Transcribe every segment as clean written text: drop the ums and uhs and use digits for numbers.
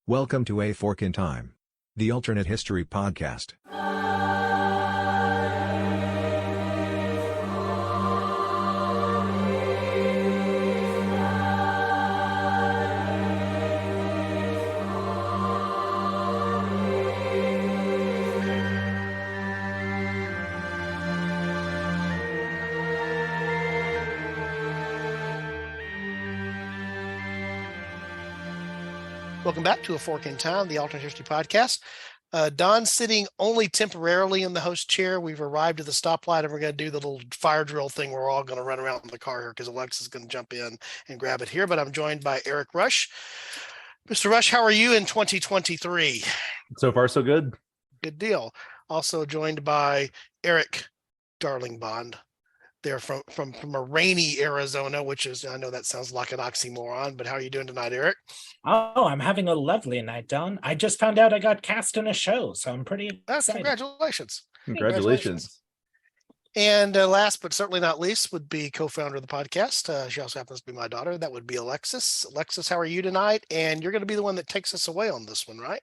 Welcome to A Fork in Time, the alternate history podcast. Welcome back to A Fork in Time, the alternate history podcast. Don's sitting only temporarily in the host chair. We've arrived at the stoplight and we're going to do the little fire drill thing. We're all going to run around in the car here because Alexa's going to jump in and grab it here. But I'm joined by Eric Rush. Mr. Rush, how are you in 2023? So far, so good. Good deal. Also joined by Eric Darling Bond. They're from a rainy Arizona, which is, I know that sounds like an oxymoron, but how are you doing tonight, Eric? Oh, I'm having a lovely night, Don. I just found out I got cast in a show, so I'm pretty excited. Congratulations. Congratulations. And last but certainly not least would be co-founder of the podcast. She also happens to be my daughter. That would be Alexis. Alexis, how are you tonight? And you're going to be the one that takes us away on this one, right?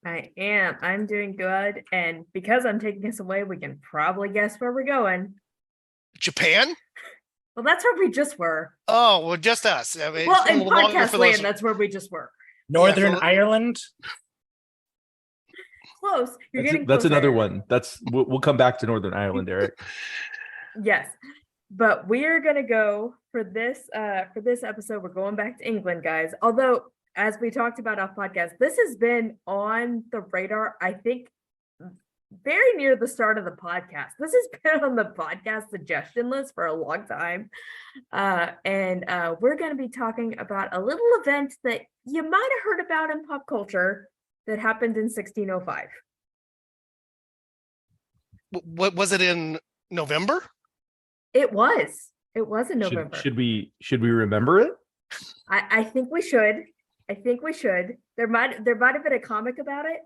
I am. I'm doing good. And because I'm taking us away, we can probably guess where we're going. Japan? Well, that's where we just were. Oh, well, just us. I mean, well, in podcast land, that's where we just were. Northern Ireland? Close. You're getting that's closer. another one. We'll come back to Northern Ireland, Eric. Yes. But we are going to go for this episode. We're going back to England, guys. Although, as we talked about off podcast, this has been on the radar, I think, very near the start of the podcast. This has been on the podcast suggestion list for a long time. And we're going to be talking about a little event that you might have heard about in pop culture that happened in 1605. What was it in November? It was in November. Should we remember it? I think we should. There might have been a comic about it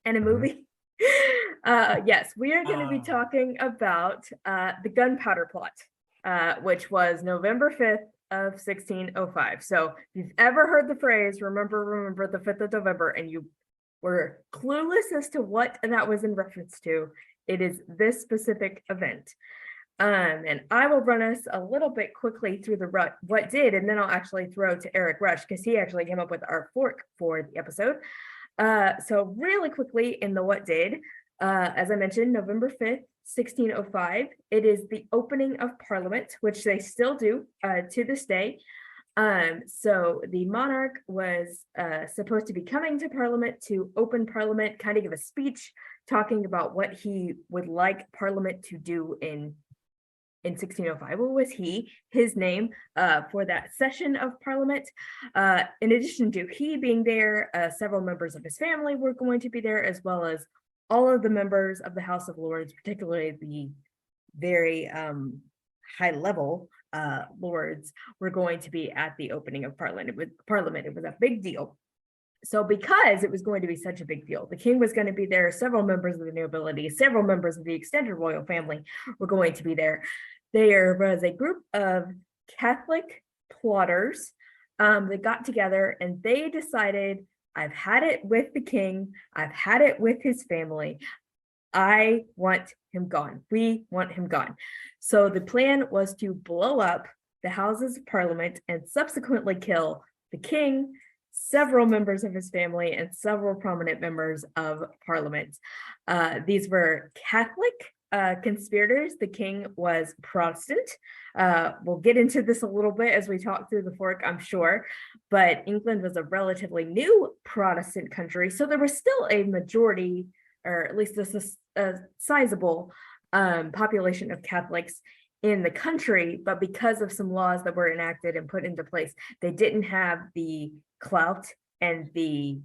and a movie. Yes, we are going to be talking about the Gunpowder Plot, which was November 5th of 1605. So if you've ever heard the phrase, remember the 5th of November, and you were clueless as to what that was in reference to, it is this specific event. And I will run us a little bit quickly through what did, and then I'll actually throw to Eric Rush because he actually came up with our fork for the episode. So really quickly in the what did, as I mentioned, November 5th, 1605, it is the opening of Parliament, which they still do to this day. So the monarch was supposed to be coming to Parliament to open Parliament, kind of give a speech talking about what he would like Parliament to do in 1605. What was his name for that session of Parliament? In addition to he being there, several members of his family were going to be there, as well as all of the members of the House of Lords, particularly the very high-level lords, were going to be at the opening of Parliament. It was a big deal. So because it was going to be such a big deal, the king was going to be there, several members of the nobility, several members of the extended royal family were going to be there. There was a group of Catholic plotters that got together and they decided, I've had it with the king, I've had it with his family, I want him gone. We want him gone. So the plan was to blow up the Houses of Parliament and subsequently kill the king, several members of his family, and several prominent members of Parliament. These were Catholic conspirators. The king was Protestant. We'll get into this a little bit as we talk through the fork, I'm sure, but England was a relatively new Protestant country, so there was still a majority, or at least a sizable population of Catholics in the country, but because of some laws that were enacted and put into place, they didn't have the clout and the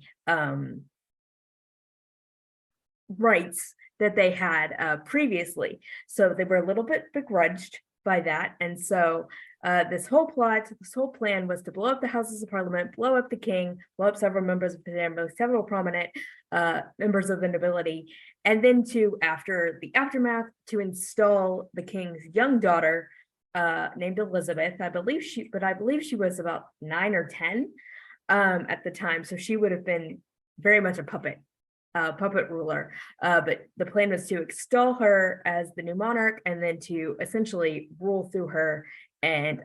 rights that they had previously. So they were a little bit begrudged by that. And so this whole plan was to blow up the Houses of Parliament, blow up the king, blow up several members of the family, several prominent members of the nobility, and then after the aftermath, to install the king's young daughter named Elizabeth. I believe she was about 9 or 10. at the time. So she would have been very much a puppet ruler. But the plan was to extol her as the new monarch and then to essentially rule through her and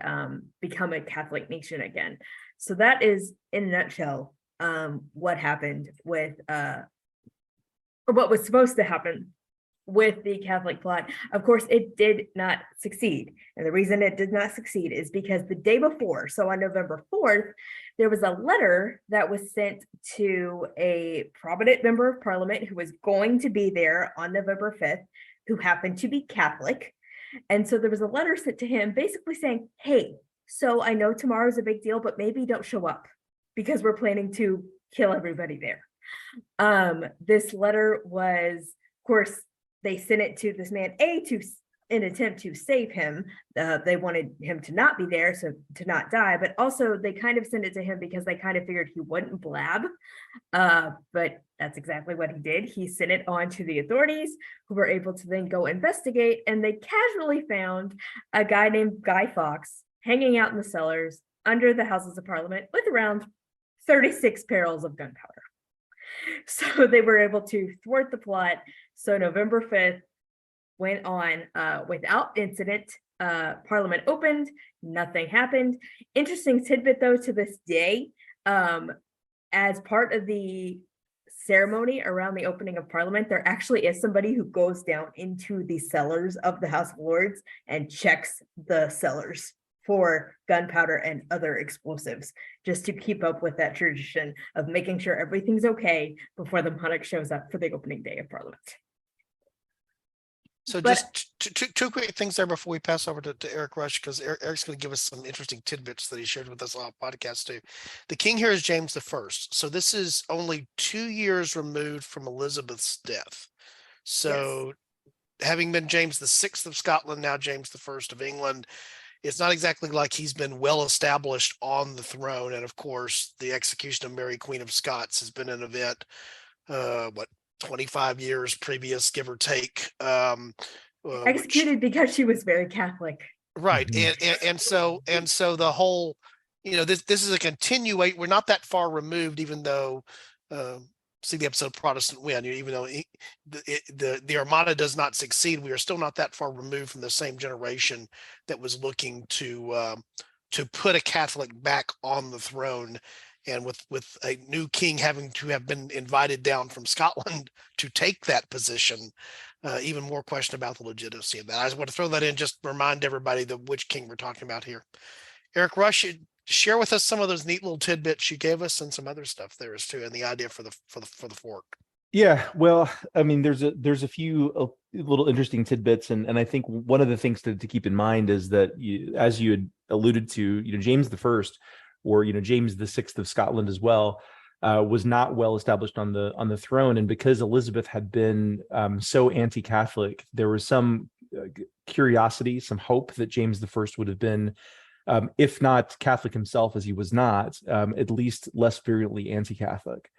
become a Catholic nation again. So that is, in a nutshell, what happened with, or what was supposed to happen with the Catholic plot. Of course, it did not succeed. And the reason it did not succeed is because the day before, so on November 4th, there was a letter that was sent to a prominent member of parliament who was going to be there on November 5th, who happened to be Catholic. And so there was a letter sent to him basically saying, hey, so I know tomorrow's a big deal, but maybe don't show up because we're planning to kill everybody there. This letter was, of course, they sent it to this man, to an attempt to save him. They wanted him to not be there, so to not die, but also they kind of sent it to him because they kind of figured he wouldn't blab. But that's exactly what he did. He sent it on to the authorities, who were able to then go investigate, and they casually found a guy named Guy Fawkes hanging out in the cellars under the Houses of Parliament with around 36 barrels of gunpowder. So they were able to thwart the plot. So November 5th went on without incident. Parliament opened, nothing happened. Interesting tidbit though, to this day, as part of the ceremony around the opening of Parliament, there actually is somebody who goes down into the cellars of the House of Lords and checks the cellars for gunpowder and other explosives, just to keep up with that tradition of making sure everything's okay before the monarch shows up for the opening day of Parliament. So just two quick things there before we pass over to Eric Rush, because Eric's going to give us some interesting tidbits that he shared with us on our podcast too. The king here is James the First. So this is only 2 years removed from Elizabeth's death. So having been James the Sixth of Scotland, now James the First of England, it's not exactly like he's been well established on the throne. And of course, the execution of Mary, Queen of Scots has been an event, 25 years previous, give or take. Executed because she was very Catholic. Right. And so the whole, this is a continuate, we're not that far removed, even though, see the episode Protestant Win, even though the Armada does not succeed, we are still not that far removed from the same generation that was looking to put a Catholic back on the throne. And with a new king having to have been invited down from Scotland to take that position, even more question about the legitimacy of that. I just want to throw that in, just remind everybody which king we're talking about here. Eric Rush, share with us some of those neat little tidbits you gave us, and some other stuff there is too, and the idea for the fork. Yeah, well, I mean, there's a few little interesting tidbits, and I think one of the things to keep in mind is that as you had alluded to, James the First, or James the Sixth of Scotland as well, was not well established on the throne, and because Elizabeth had been so anti-Catholic, there was some curiosity, some hope that James the First would have been, if not Catholic himself, as he was not, at least less virulently anti-Catholic.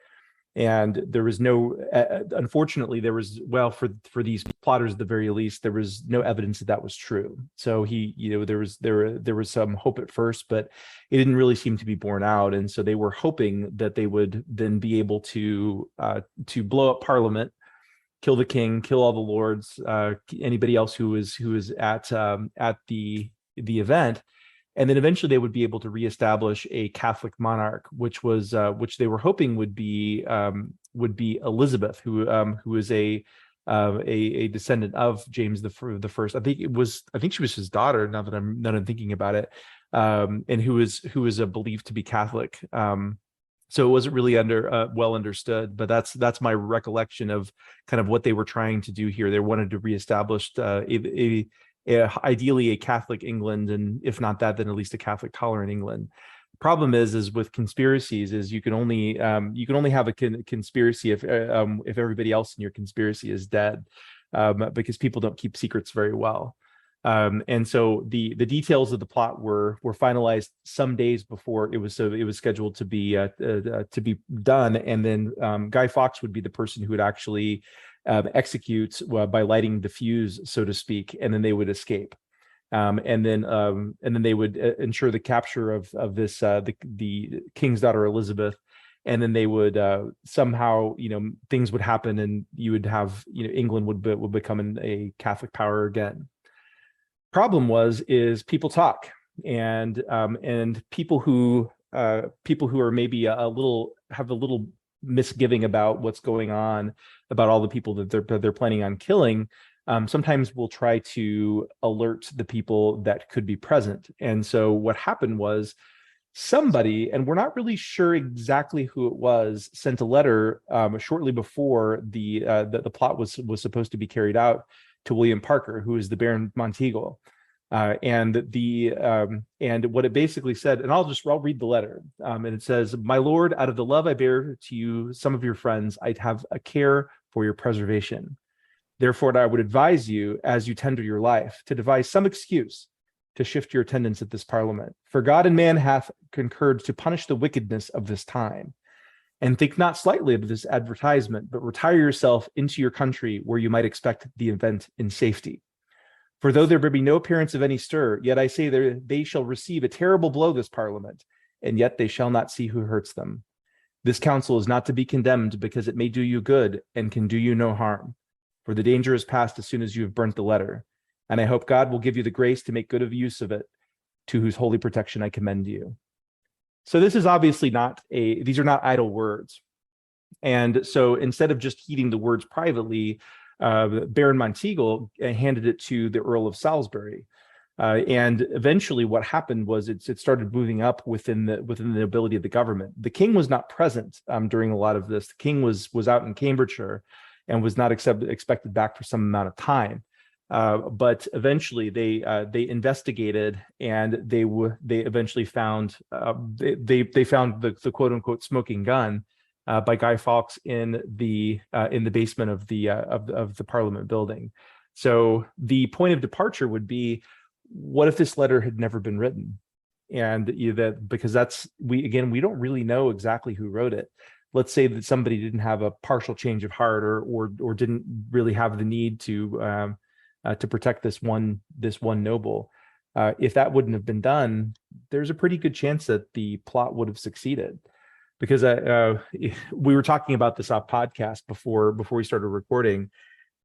And there was no, unfortunately, there was, well, for these plotters at the very least, there was no evidence that was true. So there was some hope at first, but it didn't really seem to be borne out. And so they were hoping that they would then be able to blow up Parliament, kill the king, kill all the lords, anybody else who was at the event. And then eventually they would be able to reestablish a Catholic monarch, which they were hoping would be Elizabeth, who is a descendant of James the First. I think she was his daughter. Now that I'm thinking about it, and who is believed to be Catholic. So it wasn't really well understood, but that's my recollection of kind of what they were trying to do here. They wanted to reestablish ideally a Catholic England, and if not that, then at least a Catholic tolerant England. Problem is with conspiracies is you can only have a conspiracy if everybody else in your conspiracy is dead, because people don't keep secrets very well. And so the details of the plot were finalized some days before it was scheduled to be done, and then Guy Fawkes would be the person who would actually execute by lighting the fuse, so to speak, and then they would escape. and then they would ensure the capture of this the king's daughter Elizabeth, and then they would somehow, things would happen, and you would have, England would become a Catholic power again. Problem is people talk, and people who are maybe have a little misgiving about what's going on, about all the people that they're planning on killing. Sometimes we'll try to alert the people that could be present. And so what happened was somebody, and we're not really sure exactly who it was, sent a letter shortly before the plot was supposed to be carried out to William Parker, who is the Baron Monteagle. And what it basically said, and I'll read the letter. And it says, "My lord, out of the love I bear to you, some of your friends, I have a care for your preservation. Therefore, I would advise you, as you tender your life, to devise some excuse to shift your attendance at this parliament. For God and man hath concurred to punish the wickedness of this time. And think not slightly of this advertisement, but retire yourself into your country, where you might expect the event in safety. For though there be no appearance of any stir, yet I say they shall receive a terrible blow this parliament, and yet they shall not see who hurts them. This counsel is not to be condemned, because it may do you good and can do you no harm. For the danger is past as soon as you have burnt the letter. And I hope God will give you the grace to make good of use of it, to whose holy protection I commend you." So this is obviously these are not idle words. And so instead of just heeding the words privately, Baron Monteagle handed it to the Earl of Salisbury. And eventually what happened was it started moving up within the nobility of the government. The king was not present during a lot of this. The king was out in Cambridgeshire and was not expected back for some amount of time. But eventually they investigated, and they eventually found they found the quote unquote smoking gun by Guy Fawkes in the basement of the Parliament building. So the point of departure would be, what if this letter had never been written? And because we don't really know exactly who wrote it. Let's say that somebody didn't have a partial change of heart, or didn't really have the need to protect this one noble. If that wouldn't have been done, there's a pretty good chance that the plot would have succeeded. Because we were talking about this off podcast before we started recording.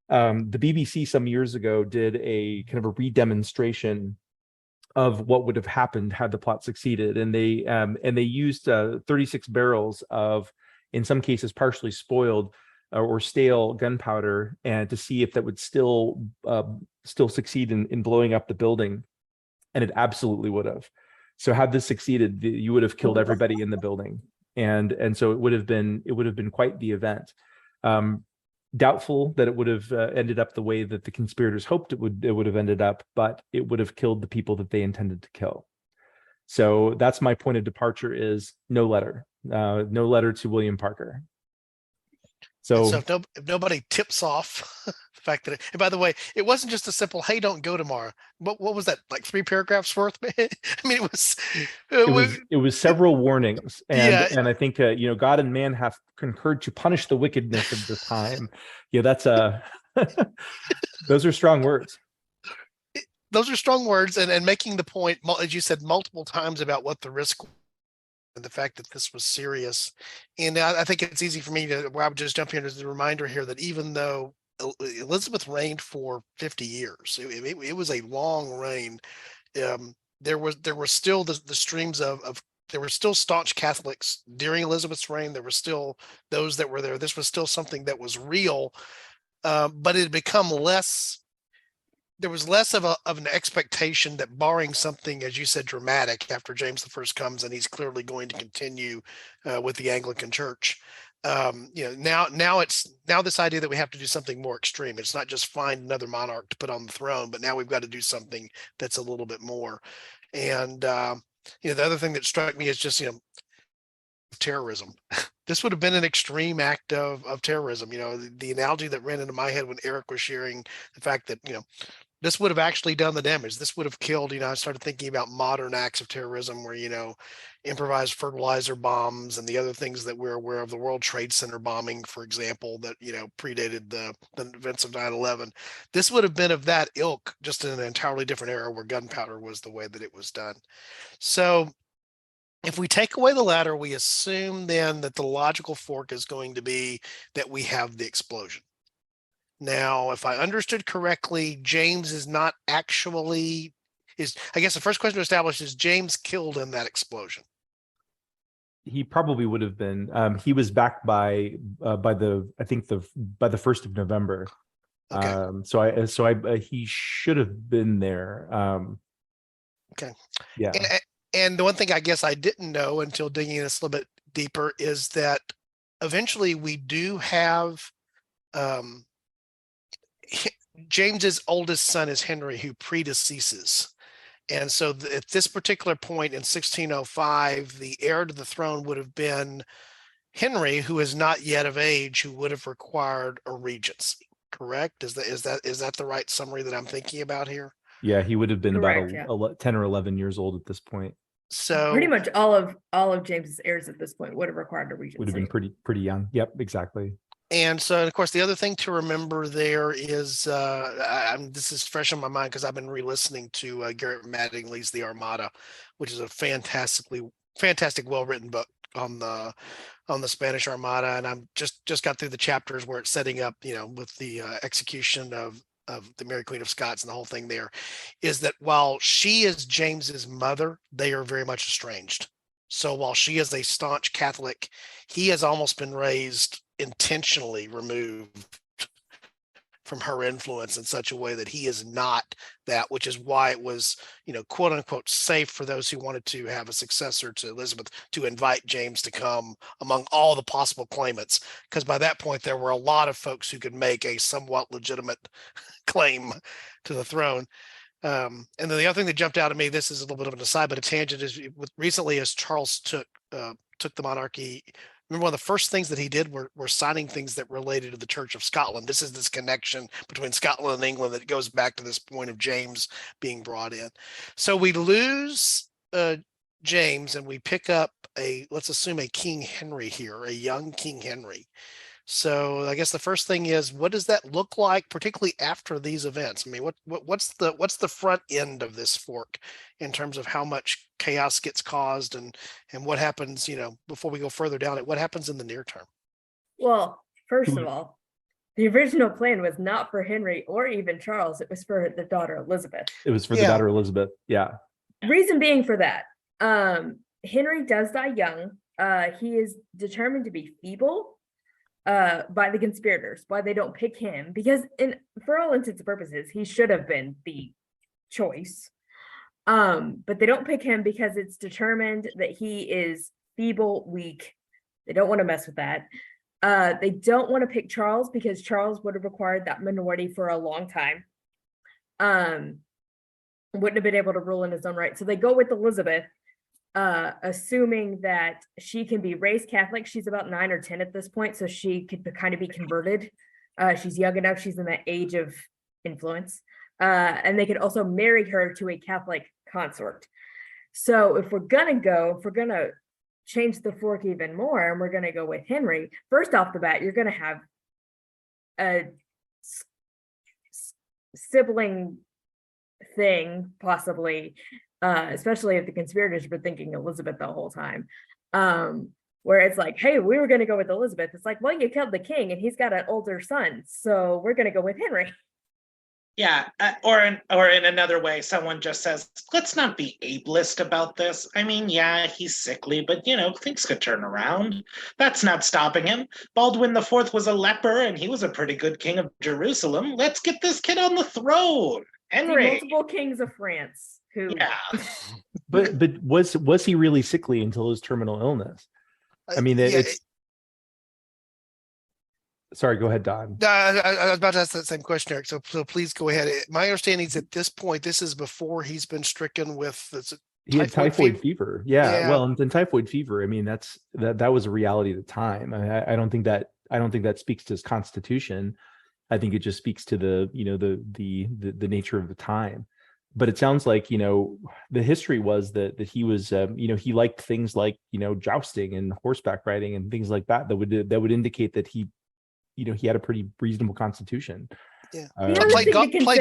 The BBC some years ago did a kind of a redemonstration of what would have happened had the plot succeeded, and they used 36 barrels of, in some cases, partially spoiled or stale gunpowder, and to see if that would still succeed in blowing up the building, and it absolutely would have. So had this succeeded, you would have killed everybody in the building, and so it would have been quite the event. Doubtful that it would have ended up the way that the conspirators hoped it would have ended up, but it would have killed the people that they intended to kill. So that's my point of departure: is no letter to William Parker. So if nobody tips off the fact that, and by the way, it wasn't just a simple, "Hey, don't go tomorrow." What was that, like 3 paragraphs worth? I mean, it was several warnings, and yeah. And I think God and man have concurred to punish the wickedness of the time. Yeah, that's those are strong words. Those are strong words, and making the point, as you said, multiple times about what the risk and the fact that this was serious. And I think it's easy for me where I would just jump in as a reminder here that even though Elizabeth reigned for 50 years, it was a long reign. There were still the streams of there were still staunch Catholics during Elizabeth's reign. There were still those that were there. This was still something that was real, but it had become less. There was less of an expectation that, barring something, as you said, dramatic after James I comes, and he's clearly going to continue with the Anglican Church. Now this idea that we have to do something more extreme. It's not just find another monarch to put on the throne, but now we've got to do something that's a little bit more. And the other thing that struck me is just terrorism. This would have been an extreme act of terrorism. The analogy that ran into my head when Eric was sharing the fact that this would have actually done the damage. This would have killed, I started thinking about modern acts of terrorism where, improvised fertilizer bombs and the other things that we're aware of, the World Trade Center bombing, for example, that, predated the events of 9/11. This would have been of that ilk, just in an entirely different era where gunpowder was the way that it was done. So if we take away the latter, we assume then that the logical fork is going to be that we have the explosion. Now, if I understood correctly, James is not actually I guess the first question to establish is James killed in that explosion? He probably would have been. He was back by the 1st of November. Okay. He should have been there. Okay. Yeah. And the one thing I guess I didn't know until digging this a little bit deeper is that eventually we do have James's oldest son is Henry, who predeceases. And so at this particular point in 1605, the heir to the throne would have been Henry, who is not yet of age, who would have required a regency. Correct? Is that the right summary that I'm thinking about here? Yeah, he would have been Correct, about 10 or 11 years old at this point. So pretty much all of James's heirs at this point would have required a regency. Would have been pretty young. Yep, exactly. And so, of course, the other thing to remember there is, this is fresh in my mind because I've been re-listening to Garrett Mattingly's The Armada, which is a fantastic, well-written book on the Spanish Armada. And I'm just got through the chapters where it's setting up, with the execution of the Mary Queen of Scots and the whole thing there, is that while she is James's mother, they are very much estranged. So while she is a staunch Catholic, he has almost been raised intentionally removed from her influence in such a way that he is not that, which is why it was, quote unquote, safe for those who wanted to have a successor to Elizabeth to invite James to come among all the possible claimants. Because by that point, there were a lot of folks who could make a somewhat legitimate claim to the throne. And then the other thing that jumped out at me, this is a little bit of an aside, but a tangent, is recently as Charles took the monarchy, remember one of the first things that he did were signing things that related to the Church of Scotland. This is this connection between Scotland and England that goes back to this point of James being brought in. So we lose James and we pick up let's assume a King Henry here, a young King Henry. So I guess the first thing is, what does that look like, particularly after these events? I mean, what's the front end of this fork in terms of how much chaos gets caused and what happens, before we go further down it, what happens in the near term? Well, first of all, the original plan was not for Henry or even Charles. It was for the daughter Elizabeth. It was for the daughter Elizabeth. Yeah. Reason being for that, Henry does die young. He is determined to be feeble by the conspirators, why they don't pick him, because for all intents and purposes, he should have been the choice. But they don't pick him because it's determined that he is feeble, weak. They don't want to mess with that. They don't want to pick Charles because Charles would have required that minority for a long time. Wouldn't have been able to rule in his own right. So they go with Elizabeth, assuming that she can be raised Catholic. She's about 9 or 10 at this point, so she could kind of be converted. She's young enough. She's in that age of influence. And they could also marry her to a Catholic consort. So if we're going to change the fork even more, and we're going to go with Henry, first off the bat, you're going to have a sibling thing, possibly, especially if the conspirators were thinking Elizabeth the whole time, where it's like, hey, we were going to go with Elizabeth. It's like, well, you killed the king and he's got an older son, so we're going to go with Henry. Yeah, or in another way, someone just says, let's not be ableist about this. I mean, yeah, he's sickly, but, things could turn around. That's not stopping him. Baldwin IV was a leper, and he was a pretty good king of Jerusalem. Let's get this kid on the throne. Henry. Multiple kings of France. Who? Yeah. But was he really sickly until his terminal illness? I mean, it's... Sorry, go ahead, Don. No, I was about to ask that same question, Eric. So please go ahead. My understanding is at this point, this is before he's been stricken with he had typhoid fever. Yeah. Well, and typhoid fever. I mean, that was a reality at the time. I don't think that speaks to his constitution. I think it just speaks to the, the nature of the time. But it sounds like, the history was that he was, he liked things like, jousting and horseback riding and things like that would indicate that he had a pretty reasonable constitution. Yeah. Played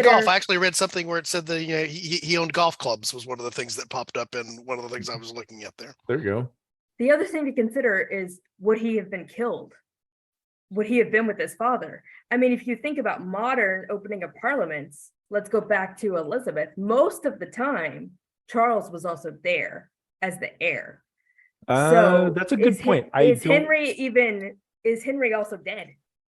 golf. I actually read something where it said that he owned golf clubs was one of the things that popped up in one of the things I was looking at there. There you go. The other thing to consider is, would he have been killed? Would he have been with his father? I mean, if you think about modern opening of parliaments, let's go back to Elizabeth. Most of the time, Charles was also there as the heir. So that's a good point. Is Henry also dead?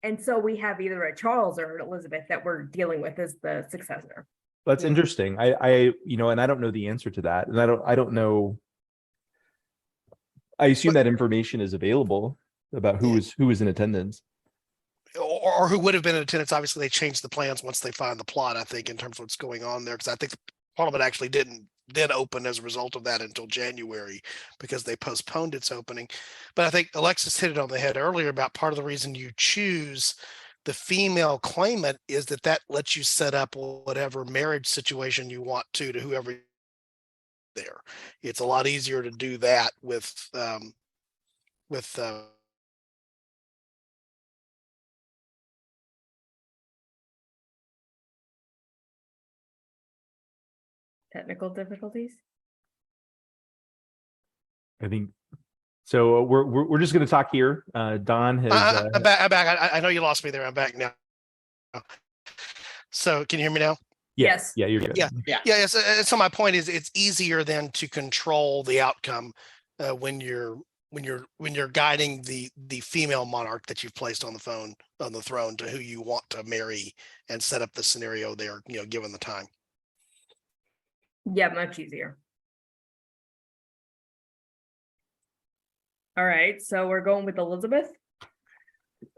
And so we have either a Charles or an Elizabeth that we're dealing with as the successor. That's interesting. I and I don't know the answer to that. And I don't know. I assume that information is available about who was in attendance. Or who would have been in attendance. Obviously, they changed the plans once they find the plot, I think, in terms of what's going on there. Because I think the Parliament actually didn't open as a result of that until January, because they postponed its opening. But I think Alexis hit it on the head earlier about part of the reason you choose the female claimant is that lets you set up whatever marriage situation you want to whoever there. It's a lot easier to do that with technical difficulties. I think so. We're just going to talk here. Don has. I'm back. I know you lost me there. I'm back now. So can you hear me now? Yes. Yeah, you're good. Yeah. So my point is, it's easier then to control the outcome when you're guiding the female monarch that you've placed on the throne to who you want to marry and set up the scenario there. Given the time. Yeah, much easier. All right, so we're going with Elizabeth.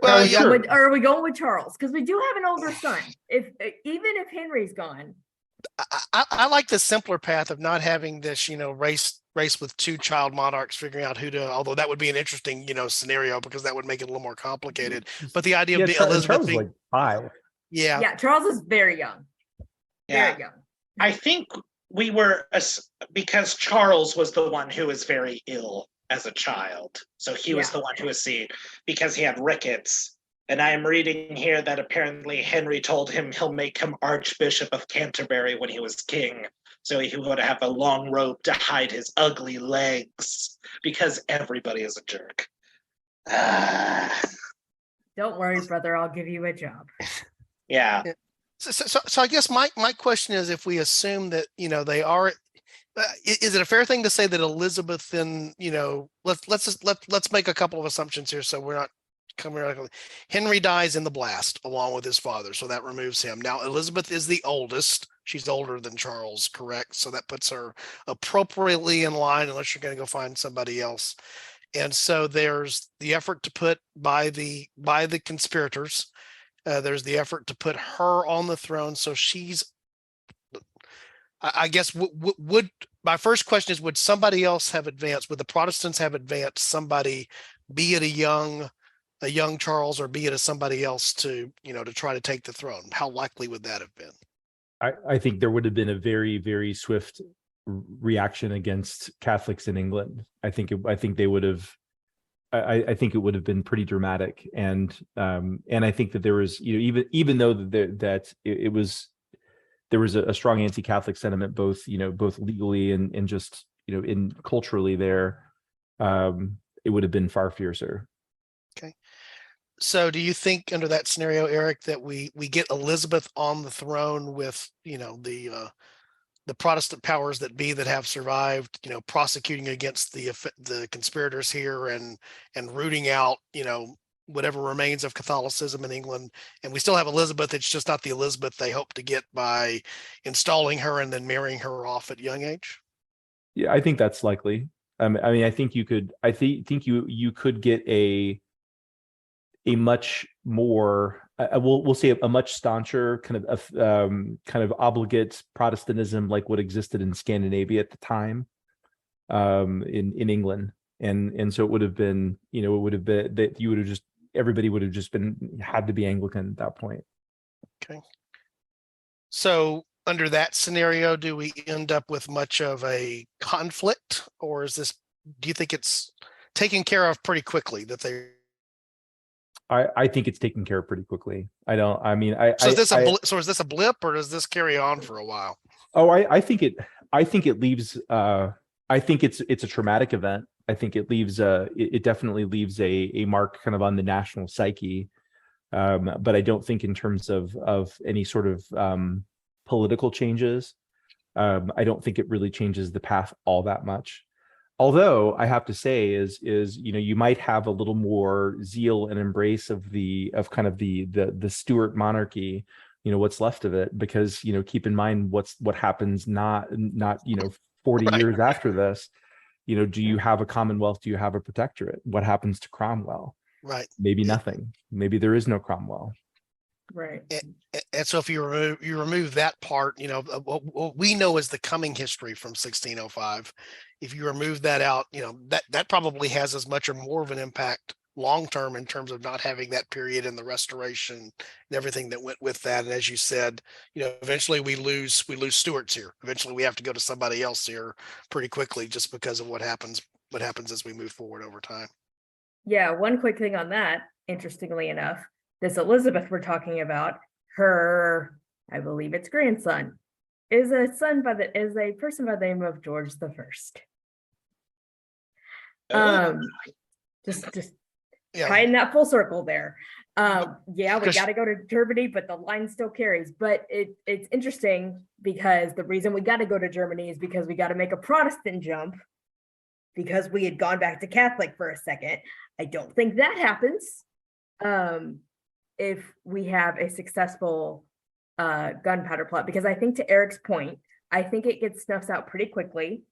Well, or are we going with Charles? Because we do have an older son. Even if Henry's gone, I like the simpler path of not having this, race with two child monarchs, figuring out who to. Although that would be an interesting, scenario, because that would make it a little more complicated. But the idea of Elizabeth Charles being like 5. Yeah, Charles is very young. Very young. I think we were, because Charles was the one who was very ill as a child. So he was the one who was seen because he had rickets. And I am reading here that apparently Henry told him he'll make him Archbishop of Canterbury when he was king. So he would have a long robe to hide his ugly legs, because everybody is a jerk. Don't worry, brother. I'll give you a job. Yeah. So I guess my question is, if we assume that they are, is it a fair thing to say that Elizabeth then let's make a couple of assumptions here, so we're not coming around. Henry dies in the blast along with his father, so that removes him. Now Elizabeth is the oldest; she's older than Charles, correct? So that puts her appropriately in line, unless you're going to go find somebody else. And so there's the effort to put by the conspirators. There's the effort to put her on the throne. So she's, I guess, would my first question is, would somebody else have advanced? Would the Protestants have advanced somebody, be it a young Charles, or be it as somebody else to try to take the throne? How likely would that have been? I think there would have been a very, very swift reaction against Catholics in England. I think they would have. I think it would have been pretty dramatic, and I think that there was, even though there was a strong anti-Catholic sentiment, both legally and just in culturally there, it would have been far fiercer. Okay, so do you think under that scenario, Eric, that we get Elizabeth on the throne with the Protestant powers that be that have survived, prosecuting against the conspirators here and rooting out, whatever remains of Catholicism in England, and we still have Elizabeth? It's just not the Elizabeth they hope to get by installing her and then marrying her off at young age? Yeah, I think that's likely. I mean, I think you could. I think you could get a much more. We'll say a much stauncher kind of obligate Protestantism like what existed in Scandinavia at the time, in England, and so it would have been, it would have been that everybody would have just had to be Anglican at that point. Okay. So under that scenario, do we end up with much of a conflict, or do you think it's taken care of pretty quickly that they? I think it's taken care of pretty quickly. I don't, I mean, I, So is this I, so is this a blip, or does this carry on for a while? oh, I think it leaves, I think it's a traumatic event. I think it leaves, it definitely leaves a mark kind of on the national psyche. But I don't think in terms of any sort of, political changes. I don't think it really changes the path all that much. Although I have to say is you might have a little more zeal and embrace of kind of the Stuart monarchy, what's left of it, because keep in mind what happens not 40 Right. years after this. Do you have a Commonwealth? Do you have a protectorate? What happens to Cromwell? Right. Maybe nothing. Maybe there is no Cromwell. Right. And so if you remove that part, what we know as the coming history from 1605, if you remove that out, that probably has as much or more of an impact long term in terms of not having that period in the restoration and everything that went with that. And as you said, eventually we lose Stuarts here. Eventually we have to go to somebody else here pretty quickly just because of what happens as we move forward over time. Yeah, one quick thing on that, interestingly enough, this Elizabeth we're talking about, her, I believe it's grandson, is a person by the name of George the First. Just Yeah. tying that full circle there. Yeah, we 'Cause- got to go to Germany, but the line still carries. But it's interesting because the reason we got to go to Germany is because we got to make a Protestant jump because we had gone back to Catholic for a second. I don't think that happens if we have a successful gunpowder plot, because I think, to Eric's point, I think it gets snuffed out pretty quickly.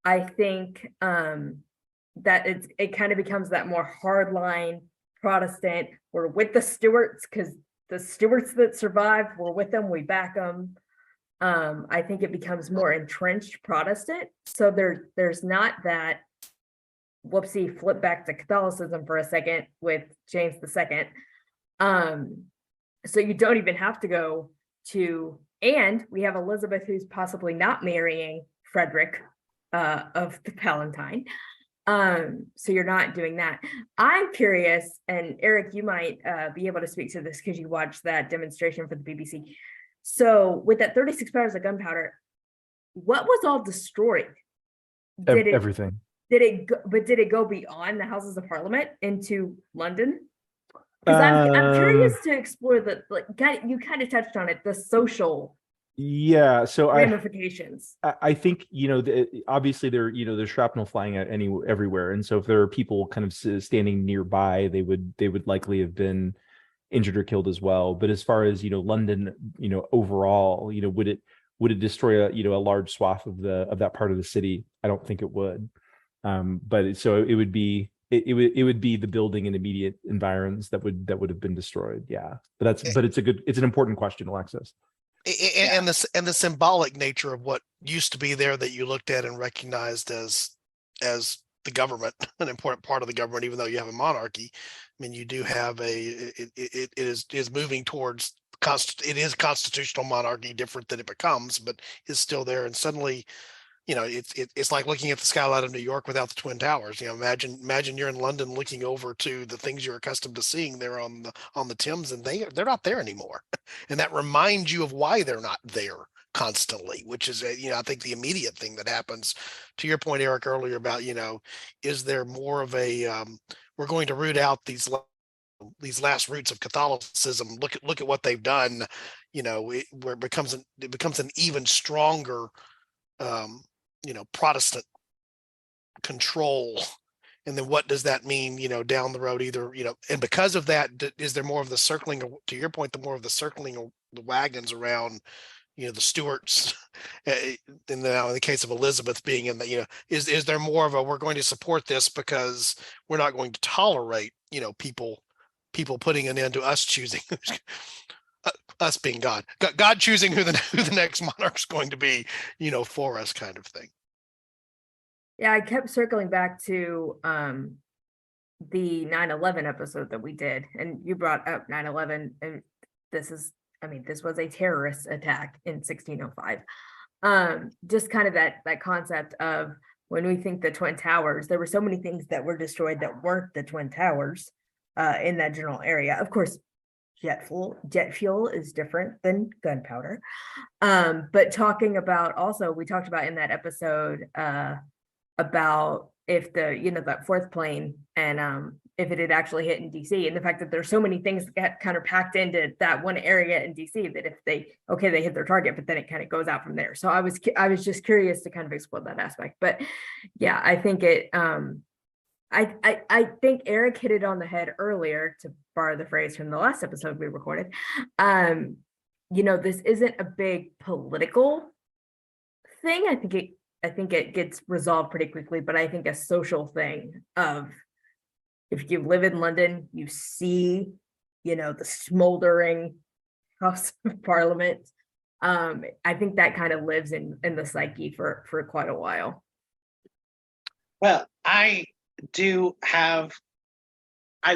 I think that it kind of becomes that more hardline Protestant. We're with the Stuarts because the Stuarts that survived, we're with them, we back them. I think it becomes more entrenched Protestant. So there's not that whoopsie flip back to Catholicism for a second with James II. So you don't even have to go to, and we have Elizabeth who's possibly not marrying Frederick of the Palatine. So you're not doing that. I'm curious, and Eric, you might be able to speak to this because you watched that demonstration for the BBC. So with that 36 barrels of gunpowder, what was all destroyed? Everything. Did it go beyond the Houses of Parliament into London? Because I'm curious to explore you kind of touched on it, the social ramifications. I think obviously there's shrapnel flying at everywhere, and so if there are people kind of standing nearby, they would likely have been injured or killed as well. But as far as London, overall, would it destroy a large swath of that part of the city? I don't think it would. But so it would be the building and immediate environs that would have been destroyed. Yeah, but it's an important question, Alexis. And the symbolic nature of what used to be there that you looked at and recognized as the government, an important part of the government, even though you have a monarchy. I mean, you do have it is moving towards it is constitutional monarchy, different than it becomes, but is still there. And suddenly, it's like looking at the skyline of New York without the Twin Towers. Imagine you're in London looking over to the things you're accustomed to seeing there on the Thames, and they're not there anymore. And that reminds you of why they're not there constantly, which is I think the immediate thing that happens. To your point, Eric, earlier about is there more of a we're going to root out these last roots of Catholicism. Look at what they've done. Where it becomes an even stronger Protestant control. And then what does that mean, down the road, either, and because of that, is there more of the circling, to your point, the more of the circling of the wagons around, the Stuarts, in the case of Elizabeth being in the, is there more of a, we're going to support this because we're not going to tolerate, people putting an end to us choosing us being God choosing who the next monarch's going to be, for us, kind of thing. Yeah, I kept circling back to the 9/11 episode that we did, and you brought up 9/11, and this is I mean, this was a terrorist attack in 1605. Just kind of that concept of when we think the Twin Towers, there were so many things that were destroyed that weren't the Twin Towers in that general area. Of course, jet fuel is different than gunpowder. But talking about also, we talked about in that episode about if that fourth plane and if it had actually hit in DC, and the fact that there's so many things that get kind of packed into that one area in DC that if they hit their target, but then it kind of goes out from there. So I was just curious to kind of explore that aspect. But yeah, I think I think Eric hit it on the head earlier, to borrow the phrase from the last episode we recorded. This isn't a big political thing. I think it gets resolved pretty quickly, but I think a social thing of, if you live in London, you see, the smoldering House of Parliament. I think that kind of lives in the psyche for quite a while. Well, I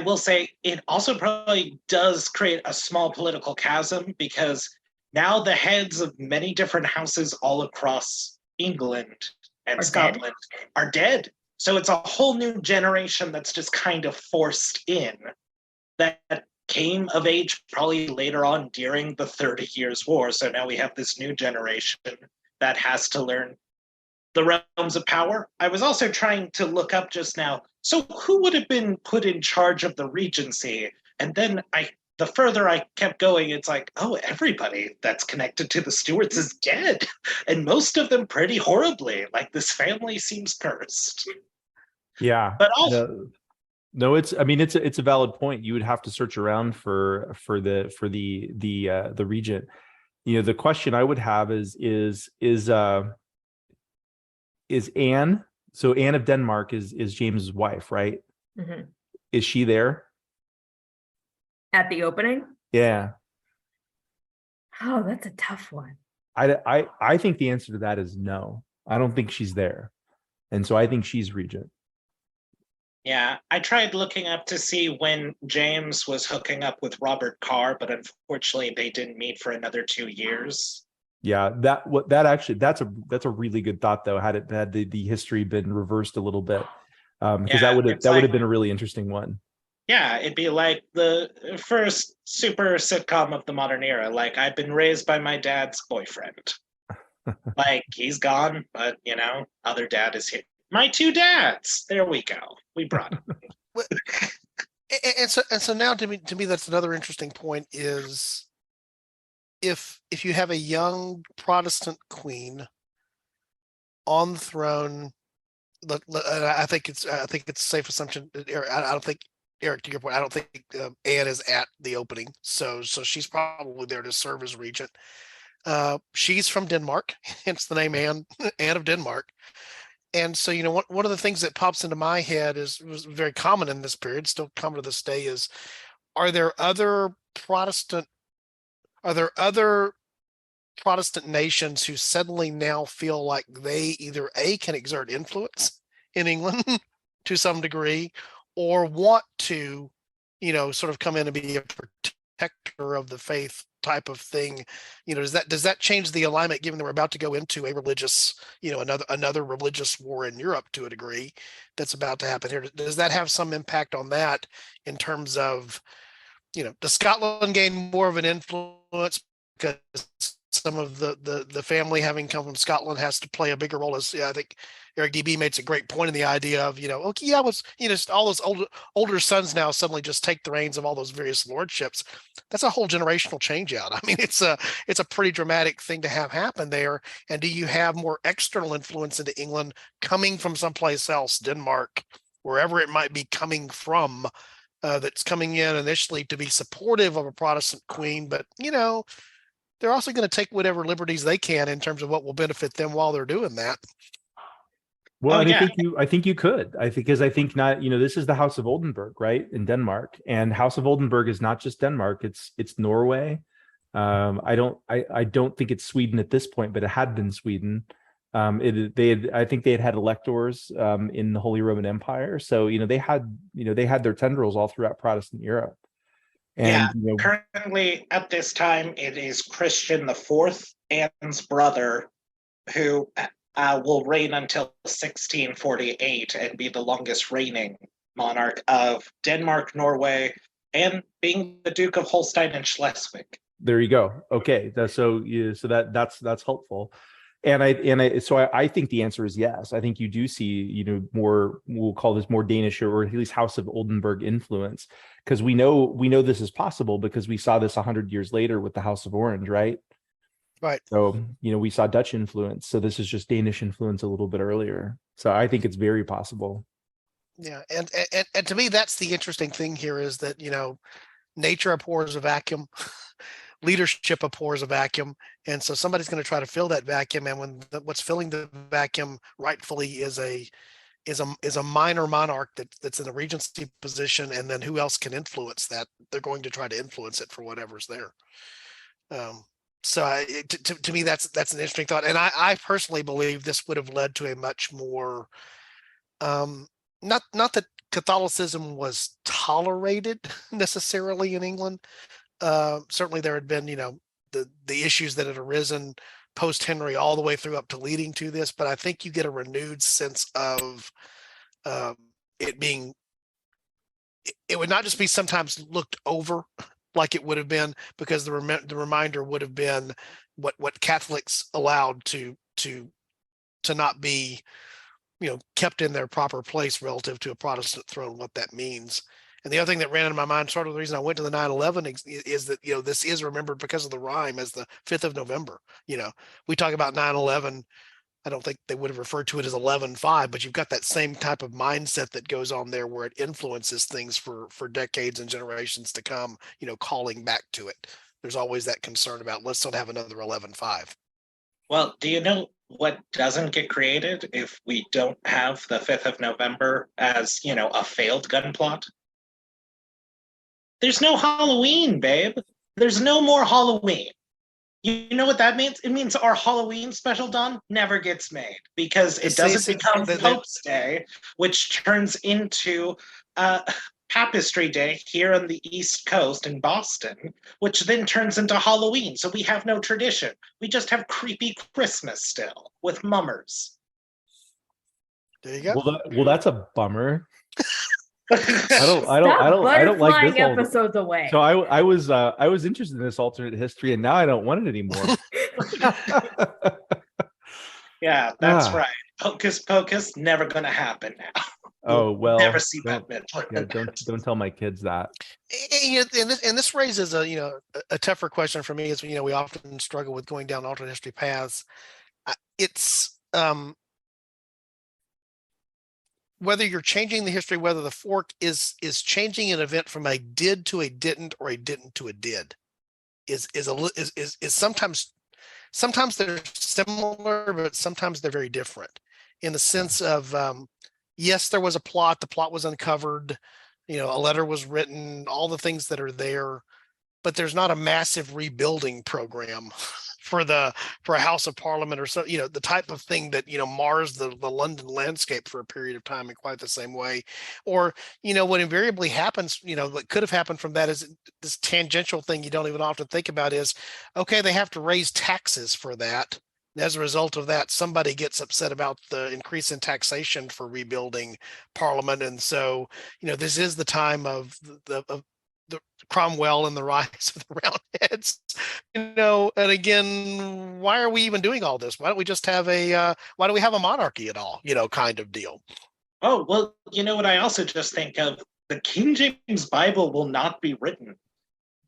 will say it also probably does create a small political chasm, because now the heads of many different houses all across England and Scotland are dead. So it's a whole new generation that's just kind of forced in, that came of age probably later on during the 30 Years' War. So now we have this new generation that has to learn the realms of power. I was also trying to look up just now, so who would have been put in charge of the regency? And then the further I kept going, it's like, oh, everybody that's connected to the Stuarts is dead. And most of them pretty horribly. Like, this family seems cursed. Yeah. But also, no, it's a valid point. You would have to search around for the regent. The question I would have is Anne, so Anne of Denmark is James's wife, right? Mm-hmm. Is she there at the opening? Yeah. Oh, that's a tough one. I think the answer to that is no. I don't think she's there, and so I think she's regent. Yeah, I tried looking up to see when James was hooking up with Robert Carr, but unfortunately they didn't meet for another 2 years. Yeah, that's a really good thought though. Had the history been reversed a little bit, because that would have been a really interesting one. Yeah, it'd be like the first super sitcom of the modern era. Like, I've been raised by my dad's boyfriend. Like, he's gone, but other dad is here. My two dads. There we go. We brought him. And so now to me that's another interesting point is, if you have a young Protestant queen on the throne, look, I think it's a safe assumption. I don't think, Eric, to your point, I don't think Anne is at the opening, so she's probably there to serve as regent. She's from Denmark, hence the name Anne of Denmark. And so, one of the things that pops into my head was very common in this period, still common to this day, is, are there other Protestant nations who suddenly now feel like they either can exert influence in England to some degree, or want to, sort of come in and be a protector of the faith type of thing? Does that change the alignment, given that we're about to go into a religious, another religious war in Europe to a degree that's about to happen here? Does that have some impact on that in terms of, does Scotland gain more of an influence because some of the family having come from Scotland has to play a bigger role? As I think Eric DB makes a great point in the idea of, all those older sons now suddenly just take the reins of all those various lordships. That's a whole generational change out. I mean, it's a pretty dramatic thing to have happen there. And do you have more external influence into England coming from someplace else, Denmark, wherever it might be coming from, that's coming in initially to be supportive of a Protestant queen, but they're also going to take whatever liberties they can in terms of what will benefit them while they're doing that. Well, I think you could. Because I think not, this is the House of Oldenburg, right, in Denmark, and House of Oldenburg is not just Denmark; it's Norway. I don't think it's Sweden at this point, but it had been Sweden. I think they had electors in the Holy Roman Empire, so they had their tendrils all throughout Protestant Europe. And you know, currently at this time, it is Christian IV, Anne's brother, who will reign until 1648 and be the longest reigning monarch of Denmark, Norway, and being the Duke of Holstein and Schleswig. there you go. Okay, so that's helpful. And I think the answer is yes. I think you do see, you know, more, we'll call this more Danish or at least House of Oldenburg influence, because we know this is possible because we saw this 100 years later with the House of Orange, right? Right. So, you know, we saw Dutch influence. So this is just Danish influence a little bit earlier. So I think it's very possible. Yeah, and to me, that's the interesting thing here is that, you know, nature abhors a vacuum, leadership abhors a vacuum, and so somebody's going to try to fill that vacuum. And when what's filling the vacuum rightfully is a minor monarch that's in a regency position, and then who else can influence that? They're going to try to influence it for whatever's there. So to me, that's an interesting thought, and I personally believe this would have led to a much more not that Catholicism was tolerated necessarily in England. Certainly there had been, you know, the issues that had arisen post Henry all the way through up to leading to this, but I think you get a renewed sense of it being, it would not just be sometimes looked over like it would have been, because the reminder would have been what Catholics allowed to not be, you know, kept in their proper place relative to a Protestant throne, what that means. And the other thing that ran into my mind, sort of the reason I went to the 9/11 is that, you know, this is remembered because of the rhyme as the 5th of November. You know, we talk about 9/11. I don't think they would have referred to it as 11/5, but you've got that same type of mindset that goes on there where it influences things for decades and generations to come, you know, calling back to it. There's always that concern about, let's not have another 11/5. Well, do you know what doesn't get created if we don't have the 5th of November as, you know, a failed gun plot? There's no Halloween, babe. There's no more Halloween. You know what that means? It means our Halloween special, Don, never gets made because it doesn't become Pope's Day, which turns into Papistry Day here on the East Coast in Boston, which then turns into Halloween. So we have no tradition. We just have creepy Christmas still with mummers. There you go. Well, that's a bummer. I don't like this episodes away. So I was interested in this alternate history, and now I don't want it anymore. Yeah, that's right. Hocus pocus, never gonna happen now. Oh well, never see Batman. Yeah, don't tell my kids that. And this raises a tougher question for me, is, you know, we often struggle with going down alternate history paths. It's whether you're changing the history, whether the fork is changing an event from a did to a didn't, or a didn't to a did, is sometimes they're similar, but sometimes they're very different in the sense of, yes, there was a plot, the plot was uncovered, you know, a letter was written, all the things that are there, but there's not a massive rebuilding program for a House of Parliament, or so, you know, the type of thing that, you know, mars the London landscape for a period of time in quite the same way. Or, you know, what invariably happens, you know, what could have happened from that is this tangential thing you don't even often think about is, okay, they have to raise taxes for that. And as a result of that, somebody gets upset about the increase in taxation for rebuilding Parliament. And so, you know, this is the time of the Cromwell and the rise of the Roundheads, you know. And again, why are we even doing all this? Why don't we just have why do we have a monarchy at all, you know, kind of deal? Oh, well, you know what I also just think of? The King James Bible will not be written.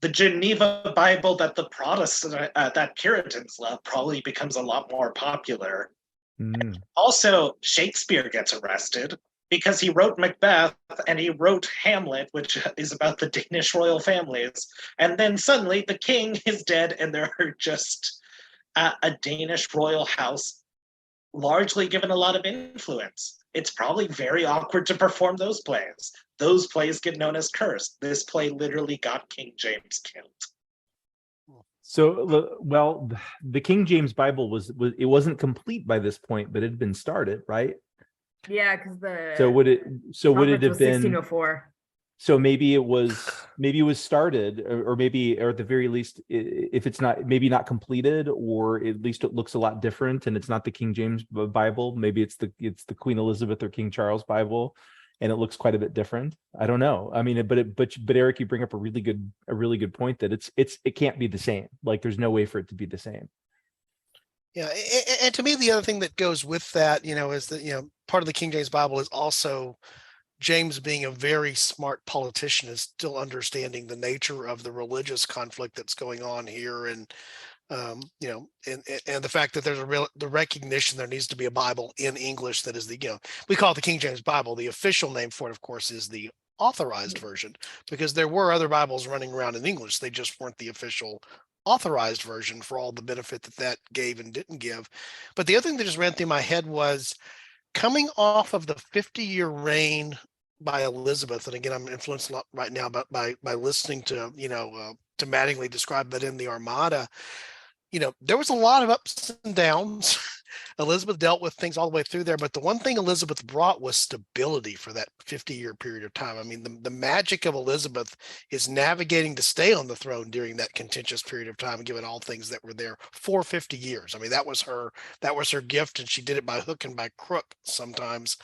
The Geneva Bible that the Protestant, that Puritans love, probably becomes a lot more popular. Also, Shakespeare gets arrested because he wrote Macbeth and he wrote Hamlet, which is about the Danish royal families. And then suddenly the king is dead and there are just a Danish royal house largely given a lot of influence. It's probably very awkward to perform those plays. Those plays get known as cursed. This play literally got King James killed. So, well, the King James Bible it wasn't complete by this point, but it had been started, right? Yeah, because would it have been 1604? So maybe it was started, or maybe, or at the very least, if it's not, maybe not completed, or at least it looks a lot different, and it's not the King James Bible. Maybe it's the Queen Elizabeth or King Charles Bible, and it looks quite a bit different. I don't know. I mean, but Eric, you bring up a really good point that it can't be the same. Like, there's no way for it to be the same. Yeah, and to me, the other thing that goes with that, is that part of the King James Bible is also James, being a very smart politician, is still understanding the nature of the religious conflict that's going on here, and and the fact that there's the recognition there needs to be a Bible in English that is we call it the King James Bible. The official name for it, of course, is the authorized version, because there were other Bibles running around in English. They just weren't the official authorized version, for all the benefit that gave and didn't give. But the other thing that just ran through my head was, coming off of the 50-year reign by Elizabeth, and again, I'm influenced a lot right now by listening to to Mattingly describe that in the Armada. There was a lot of ups and downs. Elizabeth dealt with things all the way through there, but the one thing Elizabeth brought was stability for that 50-year period of time. I mean, the magic of Elizabeth is navigating to stay on the throne during that contentious period of time, given all things that were there for 50 years. I mean, that was her gift, and she did it by hook and by crook sometimes.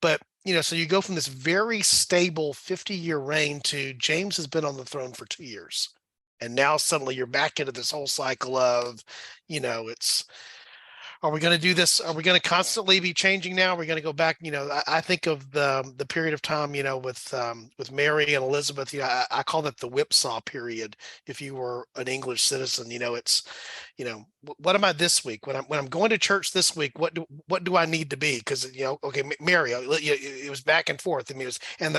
But so you go from this very stable 50-year reign to James has been on the throne for 2 years. And now suddenly you're back into this whole cycle of, it's, are we going to do this? Are we going to constantly be changing now? Are we going to go back? I think of the period of time, with Mary and Elizabeth. I call that the whipsaw period. If you were an English citizen, it's, what am I this week? When I'm going to church this week, what do I need to be? Because okay, Mary, it was back and forth. I mean, it was, and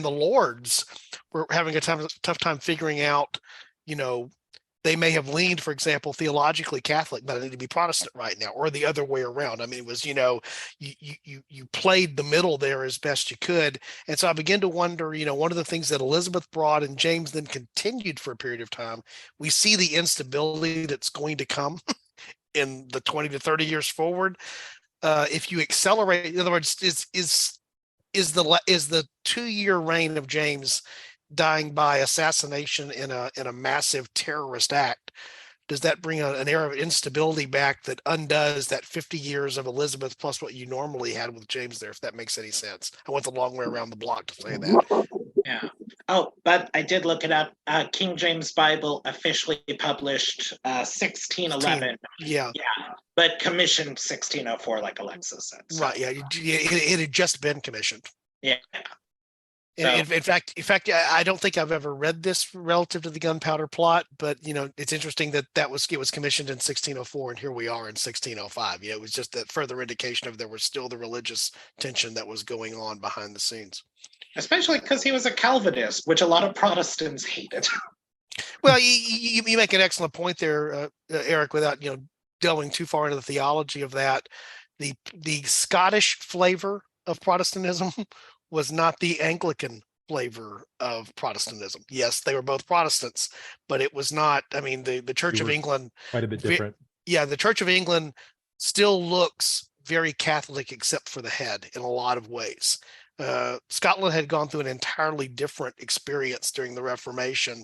the Lords were having a tough time figuring out, they may have leaned, for example, theologically Catholic, but I need to be Protestant right now, or the other way around. I mean, it was, you played the middle there as best you could. And so I began to wonder, one of the things that Elizabeth brought and James then continued for a period of time, we see the instability that's going to come in the 20 to 30 years forward. If you accelerate, in other words, is the 2-year reign of James dying by assassination in a massive terrorist act, does that bring an era of instability back that undoes that 50 years of Elizabeth plus what you normally had with James there, if that makes any sense? I went the long way around the block to say that. Yeah. Oh, but I did look it up. King James Bible officially published 1611. Yeah. Yeah, but commissioned 1604, like Alexis said. So. Right. Yeah. It had just been commissioned. Yeah. So, in fact, I don't think I've ever read this relative to the Gunpowder Plot, but it's interesting that it was commissioned in 1604, and here we are in 1605. It was just that further indication of there was still the religious tension that was going on behind the scenes. Especially because he was a Calvinist, which a lot of Protestants hated. Well, you make an excellent point there, Eric. Without delving too far into the theology of that, the Scottish flavor of Protestantism was not the Anglican flavor of Protestantism. Yes, they were both Protestants, but it was not. I mean, the Church of England, quite a bit different. Yeah, the Church of England still looks very Catholic, except for the head, in a lot of ways. Scotland had gone through an entirely different experience during the Reformation,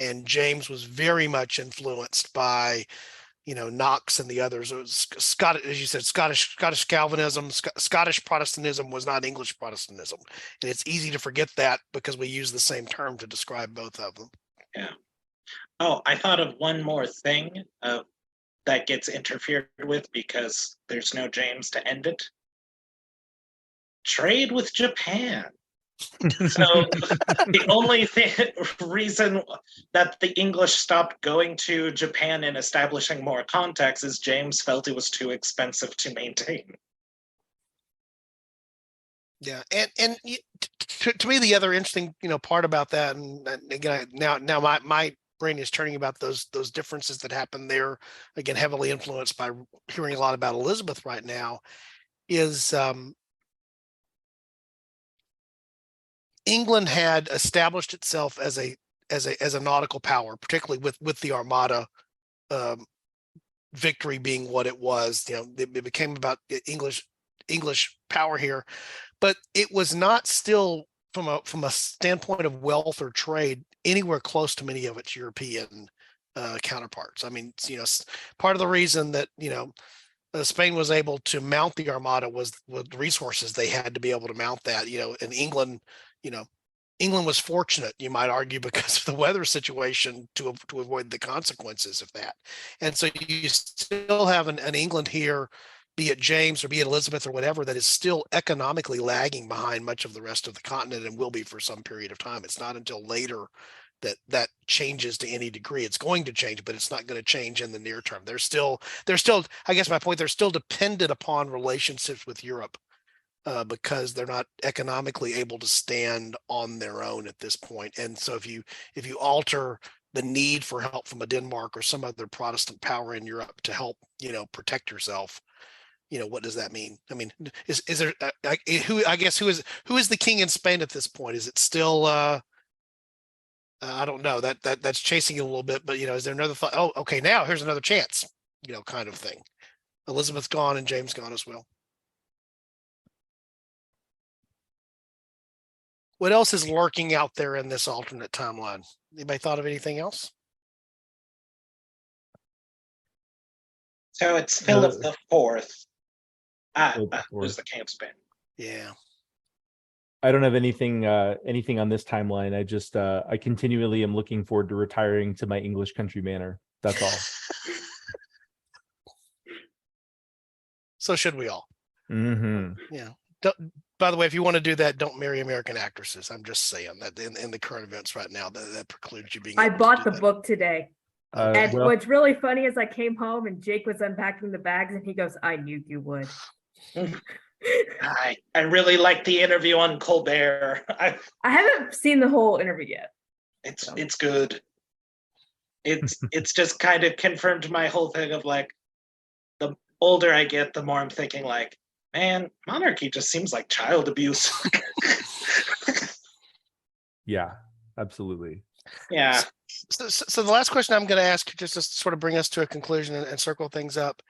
and James was very much influenced by Knox and the others. It was Scottish, as you said, Scottish Calvinism. Scottish Protestantism was not English Protestantism, and it's easy to forget that because we use the same term to describe both of them. Yeah. Oh, I thought of one more thing that gets interfered with because there's no James to end it. Trade with Japan. So the only reason that the English stopped going to Japan and establishing more contacts is James felt it was too expensive to maintain. Yeah, and to me, the other interesting part about that, and again, now my brain is turning about those differences that happened there. Again, heavily influenced by hearing a lot about Elizabeth right now, is England had established itself as a nautical power, particularly with the Armada victory being what it was. It became about English power here, but it was not still from a standpoint of wealth or trade anywhere close to many of its European counterparts. I mean, part of the reason that Spain was able to mount the Armada was with the resources they had to be able to mount that. In England, England was fortunate, you might argue, because of the weather situation to avoid the consequences of that. And so you still have an England here, be it James or be it Elizabeth or whatever, that is still economically lagging behind much of the rest of the continent and will be for some period of time. It's not until later that changes to any degree. It's going to change, but it's not going to change in the near term. They're still, I guess my point, they're still dependent upon relationships with Europe because they're not economically able to stand on their own at this point. And so if you alter the need for help from a Denmark or some other Protestant power in Europe to help, protect yourself, what does that mean? I mean, is there who is the king in Spain at this point? Is it still I don't know, that's chasing it a little bit, but is there another thought? Oh, okay, now here's another chance, kind of thing. Elizabeth's gone and James gone as well. What else is lurking out there in this alternate timeline? Anybody thought of anything else? So it's Philip the Fourth. Who's the king of Spain? Yeah. I don't have anything on this timeline. I just I continually am looking forward to retiring to my English country manor. That's all. So should we all? Mm-hmm. Yeah. By the way, if you want to do that, don't marry American actresses. I'm just saying that in the current events right now, that precludes you being. I bought the book today. And well, what's really funny is I came home and Jake was unpacking the bags and he goes, "I knew you would." I really like the interview on Colbert. I haven't seen the whole interview yet. It's good. It's just kind of confirmed my whole thing of like, the older I get, the more I'm thinking like, man, monarchy just seems like child abuse. Yeah, absolutely. Yeah. So the last question I'm going to ask, just to sort of bring us to a conclusion and circle things up,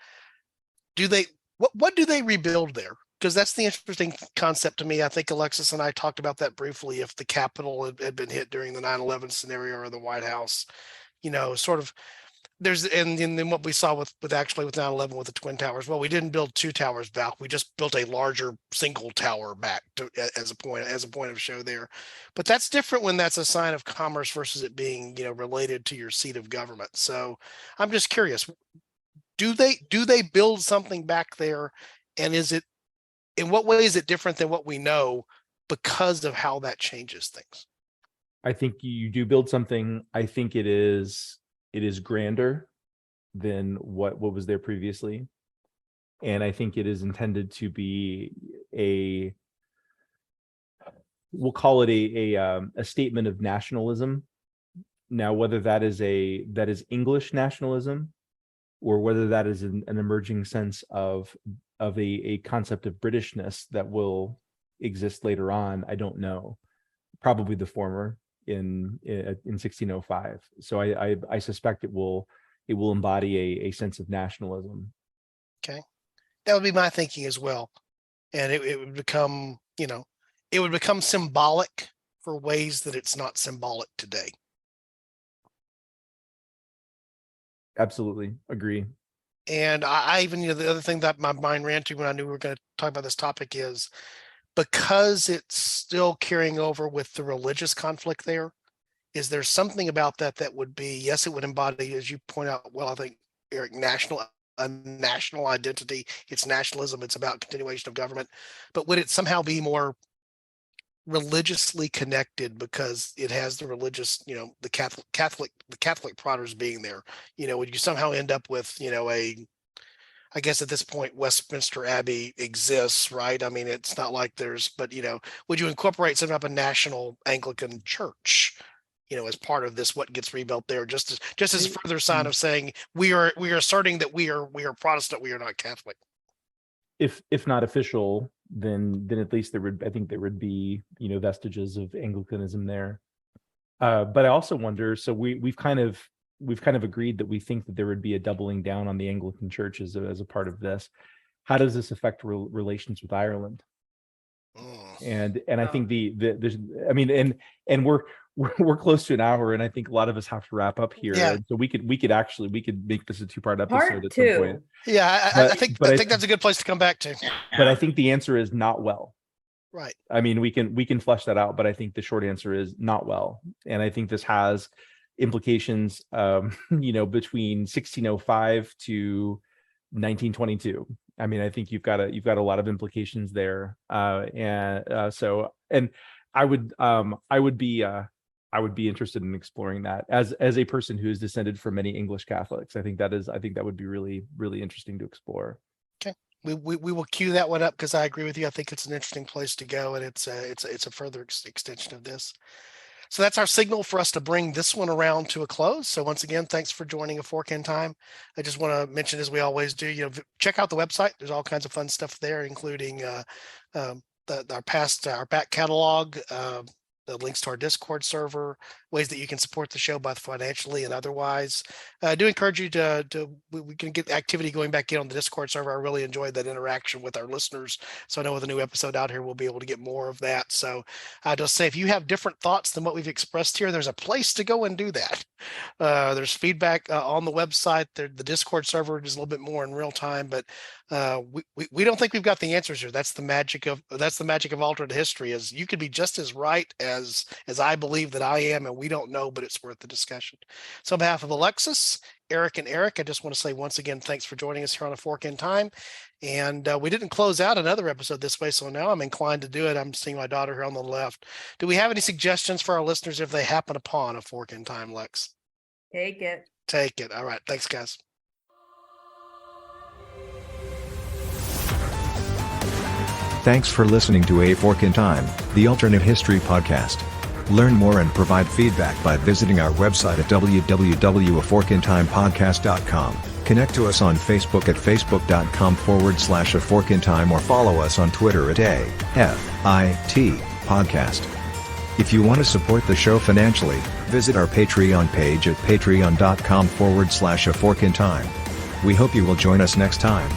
what do they rebuild there? Because that's the interesting concept to me. I think Alexis and I talked about that briefly. If the Capitol had been hit during the 9/11 scenario or the White House, sort of there's, and then what we saw with 9/11 with the Twin Towers. Well, we didn't build two towers back. We just built a larger single tower back as a point of show there. But that's different when that's a sign of commerce versus it being, related to your seat of government. So I'm just curious, do they build something back there? And in what way is it different than what we know because of how that changes things? I think you do build something. I think it is grander than what was there previously. And I think it is intended to be we'll call it a statement of nationalism. Now, whether that is English nationalism, or whether that is an emerging sense of a concept of Britishness that will exist later on, I don't know. Probably the former in 1605. So I suspect it will embody a sense of nationalism. Okay, that would be my thinking as well, and it would become symbolic for ways that it's not symbolic today. Absolutely agree. And I even, the other thing that my mind ran to when I knew we were going to talk about this topic is because it's still carrying over with the religious conflict there, is there something about that would be, yes, it would embody, as you point out, well, I think, Eric, a national identity. It's nationalism. It's about continuation of government. But would it somehow be more religiously connected because it has the religious, the Catholic prodders being there? Would you somehow end up with, I guess at this point, Westminster Abbey exists, right? I mean, it's not like but would you incorporate some type of national Anglican church, as part of this, what gets rebuilt there, just as further sign of saying we are asserting that we are Protestant, we are not Catholic. If not official, then at least there would be, vestiges of Anglicanism there. But I also wonder, so we've kind of agreed that we think that there would be a doubling down on the Anglican Church as a part of this. How does this affect relations with Ireland? And I think there's, I mean, and we're close to an hour, and I think a lot of us have to wrap up here. Yeah. And so we could make this a 2-part episode Part at some two. point. Yeah, I think that's a good place to come back to. But I think the answer is not well. Right. I mean, we can flesh that out, but I think the short answer is not well. And I think this has implications, between 1605 to 1922. I mean, I think you've got a lot of implications there. So I would be interested in exploring that as a person who is descended from many English Catholics. I think that would be really, really interesting to explore. Okay. We will cue that one up because I agree with you. I think it's an interesting place to go, and it's a further extension of this. So that's our signal for us to bring this one around to a close. So once again, thanks for joining A Fork in Time. I just want to mention, as we always do, check out the website. There's all kinds of fun stuff there, including our back catalog, the links to our Discord server, ways that you can support the show both financially and otherwise. I do encourage you we can get activity going back in on the Discord server. I really enjoyed that interaction with our listeners. So I know with a new episode out here, we'll be able to get more of that. So I just say, if you have different thoughts than what we've expressed here, there's a place to go and do that. There's feedback on the website. The Discord server is a little bit more in real time, but we don't think we've got the answers here. That's the magic of alternate history. Is you could be just as right as I believe that I am, and we don't know, but it's worth the discussion. So on behalf of Alexis, Eric, and Eric, I just want to say once again, thanks for joining us here on A Fork in Time. And we didn't close out another episode this way, so now I'm inclined to do it. I'm seeing my daughter here on the left. Do we have any suggestions for our listeners if they happen upon A Fork in Time, Lex? Take it. Take it. All right. Thanks, guys. Thanks for listening to A Fork in Time, the alternate history podcast. Learn more and provide feedback by visiting our website at www.aforkintimepodcast.com. Connect to us on Facebook at facebook.com/aforkintime or follow us on Twitter at AFIT Podcast. If you want to support the show financially, visit our Patreon page at patreon.com/aforkintime. We hope you will join us next time.